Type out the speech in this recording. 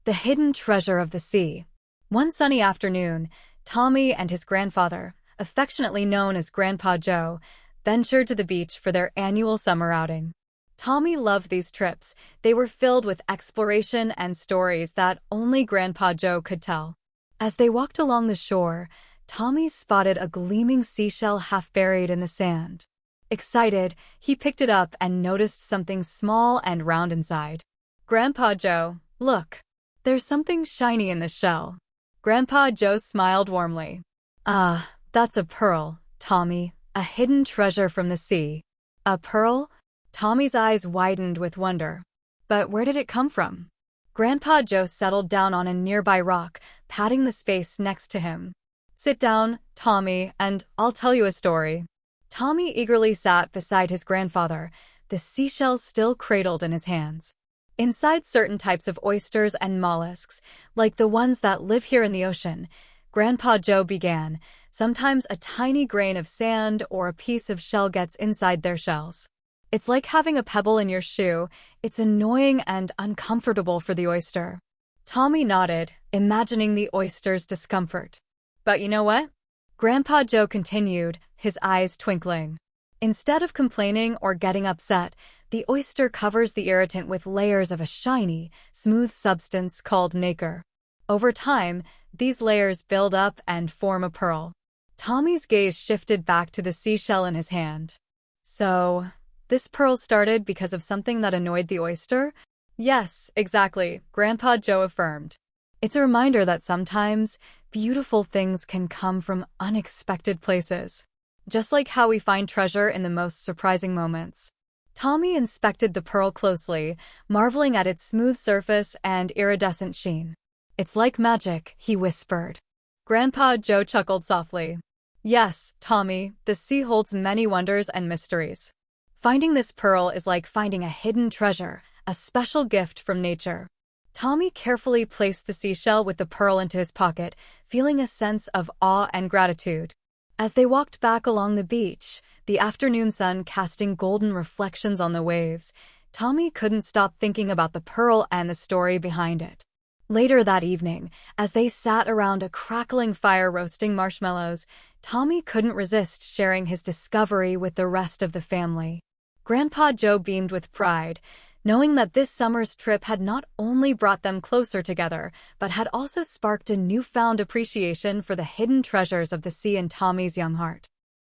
The Hidden Treasure of the Sea. One sunny afternoon, Tommy and his grandfather, affectionately known as Grandpa Joe, ventured to the beach for their annual summer outing. Tommy loved these trips. They were filled with exploration and stories that only Grandpa Joe could tell. As they walked along the shore, Tommy spotted a gleaming seashell half buried in the sand. Excited, he picked it up and noticed something small and round inside. "Grandpa Joe, look. There's something shiny in the shell." Grandpa Joe smiled warmly. "Ah, that's a pearl, Tommy, a hidden treasure from the sea." "A pearl?" Tommy's eyes widened with wonder. "But where did it come from?" Grandpa Joe settled down on a nearby rock, patting the space next to him. "Sit down, Tommy, and I'll tell you a story." Tommy eagerly sat beside his grandfather, the seashell still cradled in his hands. Inside certain types of oysters and mollusks, like the ones that live here in the ocean, Grandpa Joe began, sometimes a tiny grain of sand or a piece of shell gets inside their shells. It's like having a pebble in your shoe. It's annoying and uncomfortable for the oyster. Tommy nodded, imagining the oyster's discomfort. "But you know what?" Grandpa Joe continued, his eyes twinkling. "Instead of complaining or getting upset, the oyster covers the irritant with layers of a shiny, smooth substance called nacre. Over time, these layers build up and form a pearl." Tommy's gaze shifted back to the seashell in his hand. "So, this pearl started because of something that annoyed the oyster?" "Yes, exactly," Grandpa Joe affirmed. "It's a reminder that sometimes beautiful things can come from unexpected places. Just like how we find treasure in the most surprising moments." Tommy inspected the pearl closely, marveling at its smooth surface and iridescent sheen. "It's like magic," he whispered. Grandpa Joe chuckled softly. "Yes, Tommy, the sea holds many wonders and mysteries. Finding this pearl is like finding a hidden treasure, a special gift from nature." Tommy carefully placed the seashell with the pearl into his pocket, feeling a sense of awe and gratitude. As they walked back along the beach, the afternoon sun casting golden reflections on the waves, Tommy couldn't stop thinking about the pearl and the story behind it. Later that evening, as they sat around a crackling fire roasting marshmallows, Tommy couldn't resist sharing his discovery with the rest of the family. Grandpa Joe beamed with pride, knowing that this summer's trip had not only brought them closer together, but had also sparked a newfound appreciation for the hidden treasures of the sea in Tommy's young heart.